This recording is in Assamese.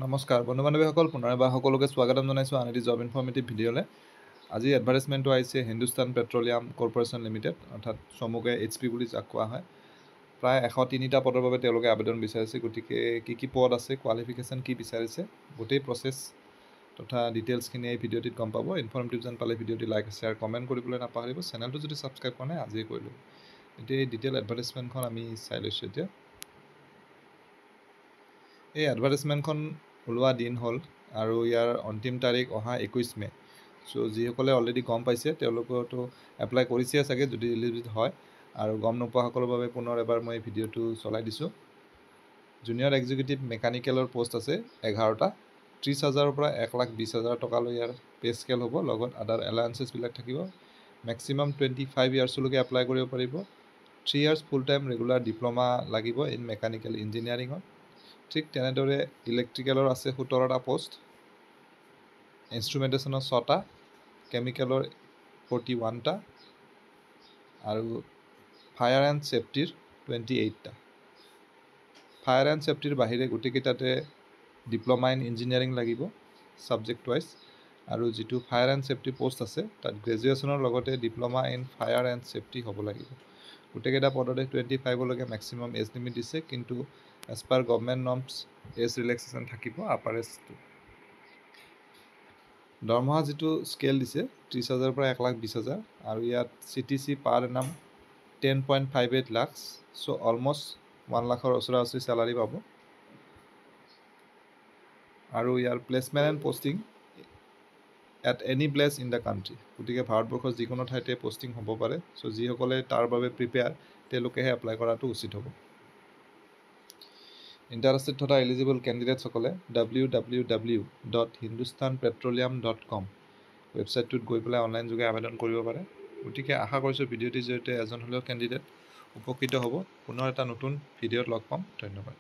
নমস্কাৰ বন্ধু বান্ধৱীসকল, পুনৰ এবাৰ সকলোকে স্বাগতম জনাইছোঁ আন এটি জব ইনফৰ্মেটিভ ভিডিঅ'লৈ। আজি এডভাৰটাইজমেণ্টটো আহিছে হিন্দুস্তান পেট্ৰলিয়াম কৰ্পৰেশ্যন লিমিটেড, অৰ্থাৎ চমুকৈ HP বুলি যাক কোৱা হয়। প্ৰায় 103টা পদৰ বাবে তেওঁলোকে আবেদন বিচাৰিছে। গতিকে কি পদ আছে, কোৱালিফিকেশ্যন কি বিচাৰিছে, গোটেই প্ৰচেছ তথা ডিটেইলছখিনি এই ভিডিঅ'টিত গম পাব। ইনফৰ্মেটিভ যেন পালে ভিডিঅ'টি লাইক শ্বেয়াৰ কমেণ্ট কৰিবলৈ নাপাহৰিব। চেনেলটো যদি ছাবস্ক্ৰাইব কৰা নাই আজিয়ে কৰি লওক। এতিয়া এই ডিটেইল এডভাৰটাইজমেণ্টখন আমি চাই লৈছোঁ। এতিয়া এই এডভাৰটাইজমেণ্টখন ওলোৱা দিন হ'ল আৰু ইয়াৰ অন্তিম তাৰিখ অহা 21 মে'। চ' যিসকলে অলৰেডি গম পাইছে তেওঁলোকেতো এপ্লাই কৰিছে চাগে যদি এলিজিবল হয়, আৰু গম নোপোৱাসকলৰ বাবে পুনৰ এবাৰ মই ভিডিঅ'টো চলাই দিছোঁ। জুনিয়ৰ এক্সিকিউটিভ মেকানিকেলৰ পষ্ট আছে 11টা, 30,000ৰ পৰা 1,20,000 টকালৈ ইয়াৰ পে স্কেল হ'ব। লগত আদাৰ এলায়েন্সেছবিলাক থাকিব। মেক্সিমাম 25 ইয়াৰ্ছলৈকে এপ্লাই কৰিব পাৰিব। 3 years full time regular diploma লাগিব ইন মেকানিকেল ইঞ্জিনিয়াৰিঙত। ঠিক তেনেদৰে ইলেক্ট্ৰিকেলৰ আছে 17টা পষ্ট, ইনষ্ট্ৰুমেণ্টেশ্যনৰ 6টা, কেমিকেলৰ 41টা আৰু ফায়াৰ এণ্ড ছেফটিৰ 28টা। ফায়াৰ এণ্ড ছেফটিৰ বাহিৰে গোটেইকেইটাতে ডিপ্ল'মা ইন ইঞ্জিনিয়াৰিং লাগিব ছাবজেক্ট ৱাইজ, আৰু যিটো ফায়াৰ এণ্ড ছেফটি পষ্ট আছে তাত গ্ৰেজুৱেশ্যনৰ লগতে diploma in fire and safety হ'ব লাগিব। গোটেইকেইটা পদতে 25লৈকে মেক্সিমাম এজ লিমিট দিছে, কিন্তু as per government norms age relaxation থাকিব আপাৰ এজটো। দৰমহা যিটো স্কেল দিছে 30,000ৰ পৰা 1,20,000, আৰু ইয়াত CTC পাৰ এনাম 10.58 লাখ। চ' অলমষ্ট 1 লাখৰ ওচৰা ওচৰি চেলাৰী পাব। আৰু ইয়াৰ placement and posting at any place in the country, গতিকে ভাৰতবৰ্ষৰ যিকোনো ঠাইতে পষ্টিং হ'ব পাৰে। চ' যিসকলে তাৰ বাবে প্ৰিপেয়াৰ তেওঁলোকেহে এপ্লাই কৰাটো উচিত হ'ব। ইণ্টাৰেষ্টেড থকা এলিজিবল কেণ্ডিডেটসকলে www.hindustanpetroleum.com ৱেবছাইটটোত গৈ পেলাই অনলাইন যোগে আবেদন কৰিব পাৰে। গতিকে আশা কৰিছোঁ ভিডিঅ'টিৰ জৰিয়তে এজন হ'লেও কেণ্ডিডেট উপকৃত হ'ব। পুনৰ এটা নতুন ভিডিঅ'ত লগ পাম। ধন্যবাদ।